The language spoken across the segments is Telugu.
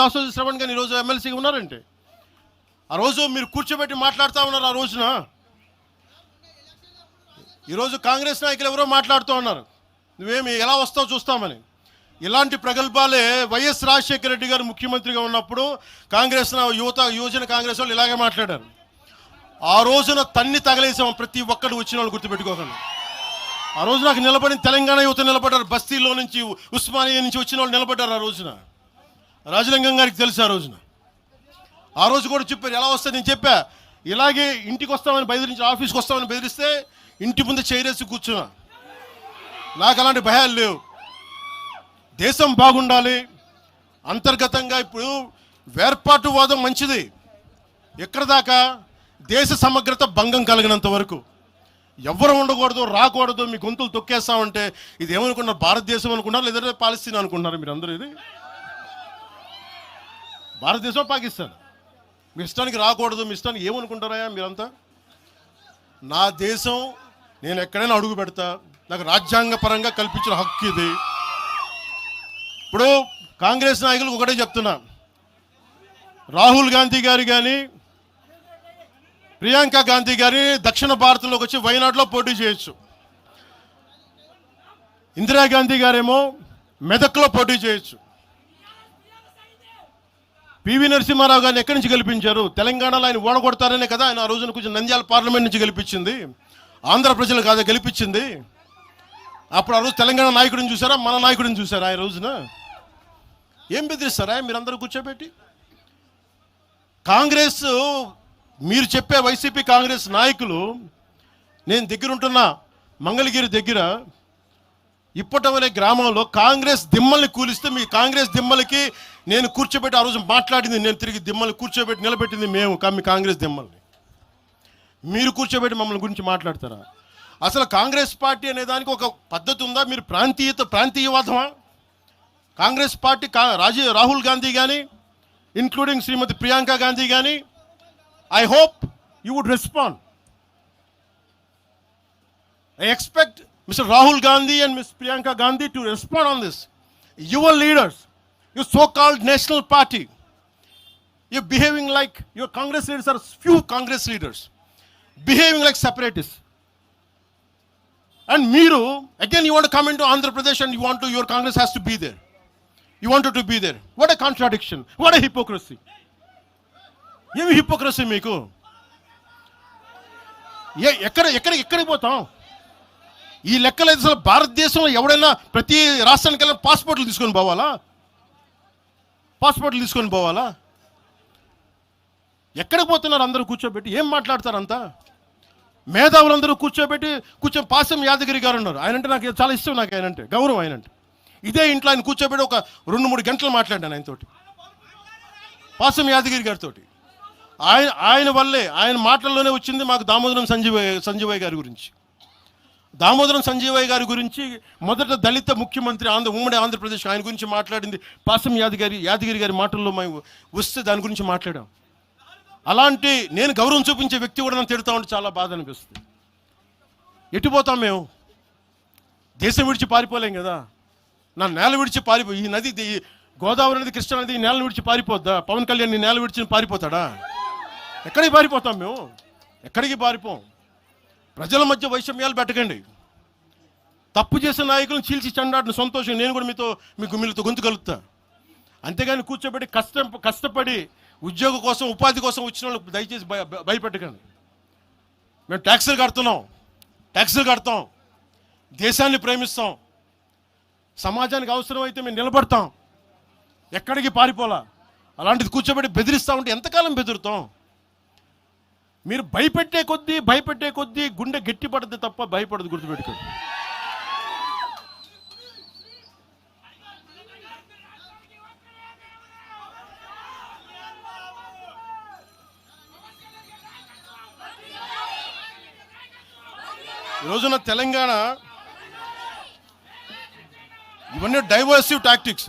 దాసోజు శ్రవణ్ గారిని ఈరోజు ఎమ్మెల్సీగా ఉన్నారంటే ఆ రోజు మీరు కూర్చోబెట్టి మాట్లాడుతూ ఉన్నారు. ఆ రోజున ఈరోజు కాంగ్రెస్ నాయకులు ఎవరో మాట్లాడుతూ ఉన్నారు, నువ్వేమి ఎలా వస్తావు చూస్తామని. ఇలాంటి ప్రగల్భాలే వైఎస్ రాజశేఖర రెడ్డి గారు ముఖ్యమంత్రిగా ఉన్నప్పుడు కాంగ్రెస్ యువజన కాంగ్రెస్ వాళ్ళు ఇలాగే మాట్లాడారు. ఆ రోజున తన్ని తగలేసాం ప్రతి ఒక్కడు వచ్చిన వాళ్ళు గుర్తుపెట్టుకోకండి. ఆ రోజు నాకు నిలబడిన తెలంగాణ యువత నిలబడ్డారు, బస్తీలో నుంచి ఉస్మానియా నుంచి వచ్చిన వాళ్ళు నిలబడ్డారు. ఆ రోజున రాజలింగం గారికి తెలుసు. ఆ రోజు కూడా చెప్పారు ఎలా వస్తుంది. నేను చెప్పా ఇలాగే ఇంటికి వస్తామని బెదిరించి, ఆఫీస్కి వస్తామని బెదిరిస్తే ఇంటి ముందు చైరేసి కూర్చున్నా. నాకు అలాంటి భయాలు లేవు. దేశం బాగుండాలి అంతర్గతంగా. ఇప్పుడు వేర్పాటువాదం మంచిది ఎక్కడ దాకా, దేశ సమగ్రత భంగం కలిగినంత వరకు. ఎవరు ఉండకూడదు, రాకూడదు, మీ గొంతులు తొక్కేస్తామంటే ఇది ఏమనుకున్నారు, భారతదేశం అనుకున్నారు లేదంటే పాలస్తీన్ అనుకుంటున్నారు మీరు అందరూ? ఇది భారతదేశం పాకిస్తాన్. మీ ఇష్టానికి రాకూడదు, మీ ఇష్టానికి ఏమనుకుంటారా మీరంతా? నా దేశం, నేను ఎక్కడైనా అడుగు పెడతా, నాకు రాజ్యాంగ పరంగా కల్పించిన హక్కు ఇది. ఇప్పుడు కాంగ్రెస్ నాయకులకు ఒకటే చెప్తున్నా, రాహుల్ గాంధీ గారు కానీ ప్రియాంక గాంధీ గారి దక్షిణ భారతంలోకి వచ్చి వైనాడులో పోటీ చేయొచ్చు. ఇందిరాగాంధీ గారేమో మెదక్లో పోటీ చేయొచ్చు. పివి నరసింహారావు గారిని ఎక్కడి నుంచి గెలిపించారు? తెలంగాణలో ఆయన ఓడగొడతారనే కదా ఆయన ఆ రోజున కొంచెం నంద్యాల పార్లమెంట్ నుంచి గెలిపించింది, ఆంధ్ర ప్రజలు కాదా గెలిపించింది. అప్పుడు ఆ రోజు తెలంగాణ నాయకుడిని చూసారా, మన నాయకుడిని చూసారా? ఆ రోజున ఏం బెదిరిస్తారా మీరందరూ కూర్చోబెట్టి? కాంగ్రెస్, మీరు చెప్పే వైసీపీ కాంగ్రెస్ నాయకులు, నేను దగ్గరుంటున్న మంగళగిరి దగ్గర ఇప్పటవనే గ్రామంలో కాంగ్రెస్ దిమ్మల్ని కూలిస్తే, మీ కాంగ్రెస్ దిమ్మలకి నేను కూర్చోబెట్టి ఆ రోజు మాట్లాడింది, నేను తిరిగి దిమ్మల్ని కూర్చోబెట్టి నిలబెట్టింది మేము, మీ కాంగ్రెస్ దిమ్మల్ని. మీరు కూర్చోబెట్టి మమ్మల్ని గురించి మాట్లాడతారా? అసలు కాంగ్రెస్ పార్టీ అనే దానికి ఒక పద్ధతి ఉందా? మీరు ప్రాంతీయవాదమా? కాంగ్రెస్ పార్టీ రాహుల్ గాంధీ కానీ, ఇంక్లూడింగ్ శ్రీమతి ప్రియాంక గాంధీ కానీ, I hope you would respond. I expect Mr. Rahul Gandhi and Ms. Priyanka Gandhi to respond on this. Your leaders, your so-called national party, you're behaving like, your Congress leaders are few Congress leaders, behaving like separatists. And Meeru, again you want to come into Andhra Pradesh and your Congress has to be there. You wanted to be there. What a contradiction. What a hypocrisy. ఏమి హిపోక్రసీ మీకు? ఎక్కడికి పోతాం? ఈ లెక్కలు అసలు భారతదేశంలో ఎవడైనా ప్రతి రాష్ట్రానికి వెళ్ళిన పాస్పోర్ట్లు తీసుకొని పోవాలా? ఎక్కడికి పోతున్నారు అందరూ కూర్చోబెట్టి? ఏం మాట్లాడతారు అంతా? మేధావులందరూ కూర్చొని పాసం యాదగిరి గారు ఉన్నారు, ఆయనంటే నాకు చాలా ఇష్టం, నాకు ఆయనంటే గౌరవం. ఆయనంటే ఇదే ఇంట్లో ఆయన కూర్చోబెట్టి ఒక 2-3 గంటలు మాట్లాడాను ఆయనతోటి, పాసం యాదగిరి గారితో. ఆయన వల్లే, ఆయన మాటల్లోనే వచ్చింది మాకు దామోదరం సంజీవయ్య గారి గురించి. దామోదరం సంజీవయ్య గారి గురించి మొదట దళిత ముఖ్యమంత్రి ఉమ్మడి ఆంధ్రప్రదేశ్, ఆయన గురించి మాట్లాడింది పాసం యాదగిరి గారి మాటల్లో మేము వస్తే దాని గురించి మాట్లాడాం. అలాంటి నేను గౌరవం చూపించే వ్యక్తి కూడా నన్ను తిడతా ఉంటే చాలా బాధ అనిపిస్తుంది. ఎట్టిపోతాం మేము? దేశం విడిచి పారిపోలేం కదా. నా నేల విడిచి ఈ నది, గోదావరి నది, కృష్ణా నది నేలను విడిచి పారిపోద్దా? పవన్ కళ్యాణ్ నేల విడిచి పారిపోతాడా? ఎక్కడికి పారిపోతాం మేము? ఎక్కడికి పారిపోం. ప్రజల మధ్య వైషమ్యాలు పెట్టకండి. తప్పు చేసిన నాయకులను చీల్చి చెండాడిన సంతోషం నేను కూడా మీతో గొంతు కలుగుతా. అంతేగాని కూర్చోబెట్టి కష్టపడి ఉద్యోగం కోసం, ఉపాధి కోసం వచ్చిన వాళ్ళకి దయచేసి భయపెట్టకండి. మేము ట్యాక్సులు కడతాం, దేశాన్ని ప్రేమిస్తాం, సమాజానికి అవసరమైతే మేము నిలబడతాం, ఎక్కడికి పారిపోలా. అలాంటిది కూర్చోబెట్టి బెదిరిస్తూ ఉంటే ఎంతకాలం బెదురుతాం? మీరు భయపెట్టే కొద్దీ గుండె గట్టిపడద్దు తప్ప భయపడదు, గుర్తుపెట్టుకోండి. ఈరోజున తెలంగాణ ఇవన్నీ డైవర్సివ్ టాక్టిక్స్.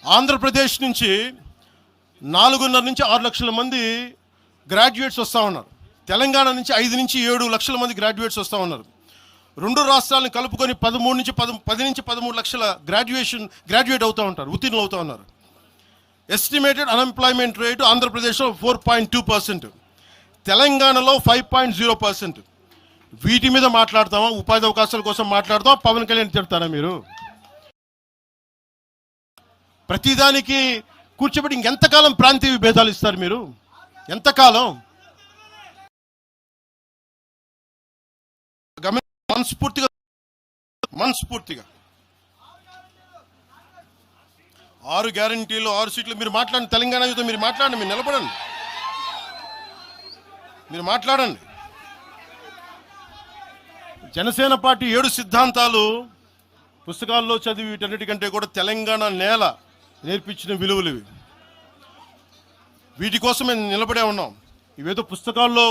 ఆంధ్రప్రదేశ్ నుంచి 4.5 నుంచి 6 లక్షల మంది గ్రాడ్యుయేట్స్ వస్తూ ఉన్నారు. తెలంగాణ నుంచి 5 నుంచి 7 లక్షల మంది గ్రాడ్యుయేట్స్ వస్తూ ఉన్నారు. 2 రాష్ట్రాలను కలుపుకొని 10 నుంచి 13 లక్షల గ్రాడ్యుయేట్ అవుతూ ఉంటారు, ఉత్తీర్ణులు అవుతూ ఉన్నారు. ఎస్టిమేటెడ్ అన్ఎంప్లాయ్మెంట్ రేటు ఆంధ్రప్రదేశ్లో 4.2%, తెలంగాణలో 5.0%. వీటి మీద మాట్లాడతామా? ఉపాధి అవకాశాల కోసం మాట్లాడతామా? పవన్ కళ్యాణ్ చెప్తారా మీరు? ప్రతిదానికి కూర్చోబెట్టి ఇంకెంతకాలం ప్రాంతీయ విభేదాలు ఇస్తారు మీరు? ఎంతకాలం? మనస్ఫూర్తిగా 6 గ్యారంటీలు 6 సీట్లు మీరు మాట్లాడండి. తెలంగాణ యుద్ధం మీరు మాట్లాడండి, మీరు నిలబడండి, మీరు మాట్లాడండి. జనసేన పార్టీ 7 సిద్ధాంతాలు పుస్తకాల్లో చదివి వీటన్నిటికంటే కూడా తెలంగాణ నేల నేర్పించిన విలువలు ఇవి. వీటి కోసం మేము నిలబడే ఉన్నాం. ఇవేదో పుస్తకాల్లో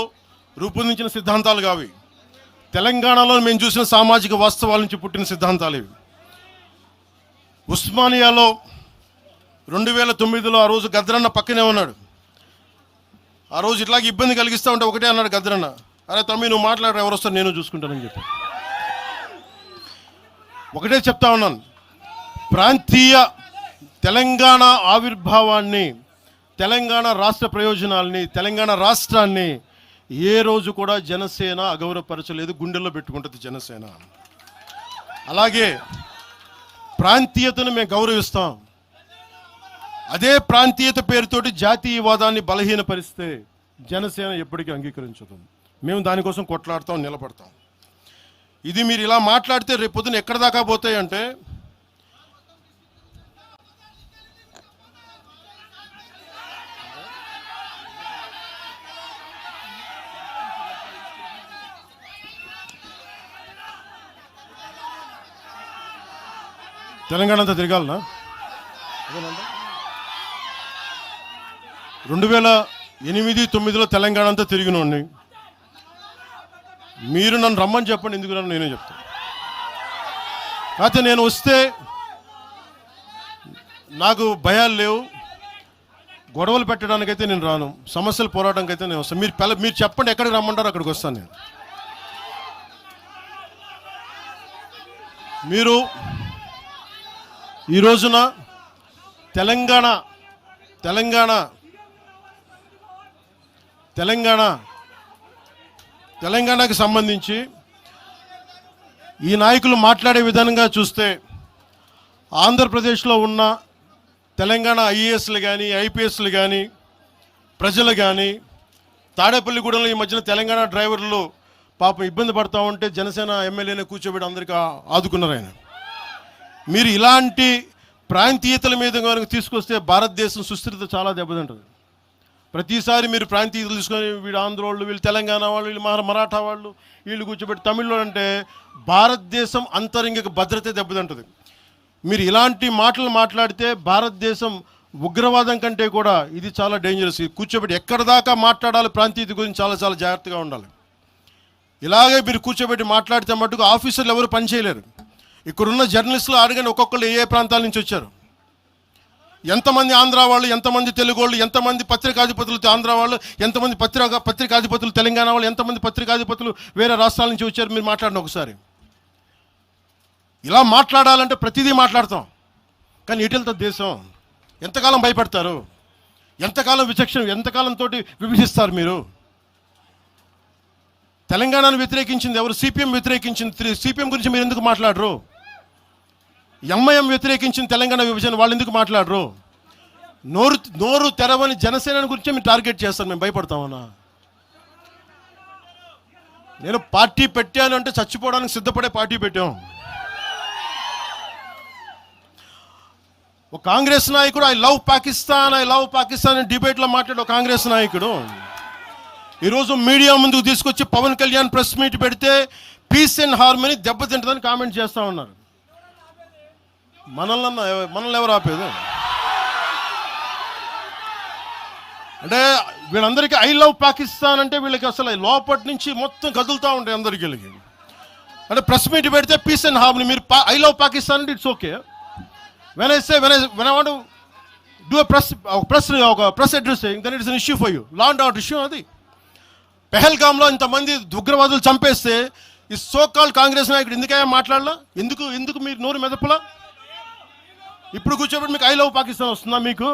రూపొందించిన సిద్ధాంతాలు కావి. తెలంగాణలో మేము చూసిన సామాజిక వాస్తవాల నుంచి పుట్టిన సిద్ధాంతాలు ఇవి. ఉస్మానియాలో 2009లో ఆ రోజు గద్రన్న పక్కనే ఉన్నాడు. ఆ రోజు ఇట్లాగే ఇబ్బంది కలిగిస్తూ ఉంటే ఒకటే అన్నాడు గద్రన్న, అరే తమ్మి నువ్వు మాట్లాడరు, ఎవరు వస్తారు నేను చూసుకుంటానని చెప్పి. ఒకటే చెప్తా ఉన్నాను, ప్రాంతీయ తెలంగాణ ఆవిర్భావాన్ని, తెలంగాణ రాష్ట్ర ప్రయోజనాల్ని, తెలంగాణ రాష్ట్రాన్ని ఏ రోజు కూడా జనసేన అగౌరవపరచలేదు. గుండెల్లో పెట్టుకుంటుంది జనసేన. అలాగే ప్రాంతీయతను మేము గౌరవిస్తాం. అదే ప్రాంతీయత పేరుతోటి జాతీయవాదాన్ని బలహీనపరిస్తే జనసేన ఎప్పటికీ అంగీకరించదు. మేము దానికోసం కొట్లాడతాం, నిలబడతాం. ఇది మీరు ఇలా మాట్లాడితే రేపు పొద్దున ఎక్కడ దాకా పోతాయంటే, తెలంగాణ అంతా తిరగాలనా? 2008-9లో తెలంగాణ అంతా తిరిగినోడిని. మీరు నన్ను రమ్మని చెప్పండి, ఎందుకు నన్ను నేనే చెప్తాను. కాకపోతే నేను వస్తే నాకు భయాలు లేవు. గొడవలు పెట్టడానికైతే నేను రాను, సమస్యలు పోరాటానికి అయితే నేను వస్తాను. మీరు చెప్పండి ఎక్కడికి రమ్మంటారో అక్కడికి వస్తాను నేను. మీరు ఈ రోజున తెలంగాణకి సంబంధించి ఈ నాయకులు మాట్లాడే విధానంగా చూస్తే ఆంధ్రప్రదేశ్లో ఉన్న తెలంగాణ ఐఏఎస్లు కానీ ఐపీఎస్లు కానీ ప్రజలు కానీ తాడేపల్లిగూడెంలో ఈ మధ్యన తెలంగాణ డ్రైవర్లు పాపం ఇబ్బంది పడతా ఉంటే జనసేన ఎమ్మెల్యేనే కూర్చోబెట్టి అందరికీ ఆదుకున్నారు ఆయన. మీరు ఇలాంటి ప్రాంతీయతల మీద కనుక తీసుకొస్తే భారతదేశం సుస్థిరత చాలా దెబ్బతింటుంది. ప్రతిసారి మీరు ప్రాంతీయతలు తీసుకొని వీళ్ళు ఆంధ్ర వాళ్ళు, వీళ్ళు తెలంగాణ వాళ్ళు, వీళ్ళు మరాఠా వాళ్ళు, వీళ్ళు కూర్చోబెట్టి తమిళలో అంటే భారతదేశం అంతరంగిక భద్రత దెబ్బతింటుంది. మీరు ఇలాంటి మాటలు మాట్లాడితే భారతదేశం ఉగ్రవాదం కంటే కూడా ఇది చాలా డేంజరస్. కూర్చోబెట్టి ఎక్కడ దాకా మాట్లాడాలి ప్రాంతీయత గురించి చాలా చాలా జాగ్రత్తగా ఉండాలి. ఇలాగే మీరు కూర్చోబెట్టి మాట్లాడితే మటుకు ఆఫీసర్లు ఎవరు పనిచేయలేరు. ఇక్కడున్న జర్నలిస్టులు అడగండి, ఒక్కొక్కళ్ళు ఏ ప్రాంతాల నుంచి వచ్చారు, ఎంతమంది ఆంధ్ర వాళ్ళు, ఎంతమంది తెలుగు వాళ్ళు, ఎంతమంది పత్రికాధిపతులు ఆంధ్ర వాళ్ళు, ఎంతమంది పత్రికాధిపతులు తెలంగాణ వాళ్ళు, ఎంతమంది పత్రికాధిపతులు వేరే రాష్ట్రాల నుంచి వచ్చారు. మీరు మాట్లాడిన ఒకసారి. ఇలా మాట్లాడాలంటే ప్రతిదీ మాట్లాడతాం, కానీ ఇటెళ్తా దేశం. ఎంతకాలం భయపడతారు? ఎంతకాలం విచక్షణ, ఎంతకాలంతో విభజిస్తారు మీరు? తెలంగాణను వ్యతిరేకించింది ఎవరు? సిపిఎం వ్యతిరేకించింది. సిపిఎం గురించి మీరు ఎందుకు మాట్లాడరు? ఎంఐఎం వ్యతిరేకించిన తెలంగాణ విభజన, వాళ్ళు ఎందుకు మాట్లాడరు? నోరు తెరవని జనసేన గురించి మీరు టార్గెట్ చేస్తారు. మేము భయపడతామన్నా? నేను పార్టీ పెట్టాను అంటే చచ్చిపోవడానికి సిద్ధపడే పార్టీ పెట్టాం. ఒక కాంగ్రెస్ నాయకుడు ఐ లవ్ పాకిస్తాన్ అని డిబేట్లో మాట్లాడే కాంగ్రెస్ నాయకుడు ఈరోజు మీడియా ముందుకు తీసుకొచ్చి పవన్ కళ్యాణ్ ప్రెస్ మీట్ పెడితే పీస్ అండ్ హార్మనీ దెబ్బతింటుందని కామెంట్ చేస్తూ ఉన్నారు. మనల్ని ఎవరు ఆపేది? అంటే వీళ్ళందరికీ ఐ లవ్ పాకిస్తాన్ అంటే వీళ్ళకి అసలు లోపటి నుంచి మొత్తం కదులుతూ ఉంటాయి అందరికీ. అంటే ప్రెస్ మీట్ పెడితే పీస్ అండ్ హార్మనీ, మీరు ఐ లవ్ పాకిస్తాన్ అంటే it's okay. When I want to do press addressing, then it's an issue for you. Law and order issue అది. పెహల్గామ్లో ఇంతమంది ఉగ్రవాదులు చంపేస్తే ఈ సోకాల్ కాంగ్రెస్ నాయకుడు ఎందుకయ్యా మాట్లాడలా? ఎందుకు మీరు నోరు మెదపలా? ఇప్పుడు కూర్చోబెట్టి మీకు ఐ లవ్ పాకిస్తాన్ వస్తుందా మీకు?